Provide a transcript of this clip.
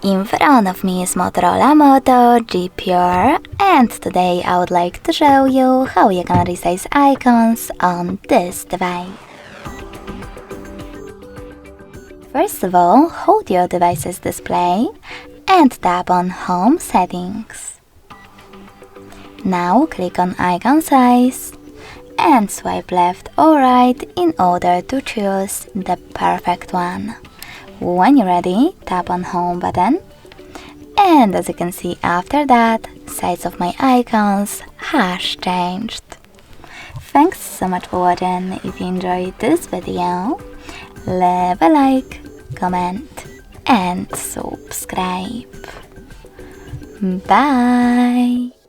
In front of me is Motorola Moto G Pure, and today I would like to show you how you can resize icons on this device. First of all, hold your device's display and tap on Home Settings. Now click on Icon Size and swipe left or right in order to choose the perfect one. When you're ready, tap on Home button, and as you can see after that, size of my icons has changed. Thanks so much for watching. If you enjoyed this video, leave a like, comment and subscribe. Bye!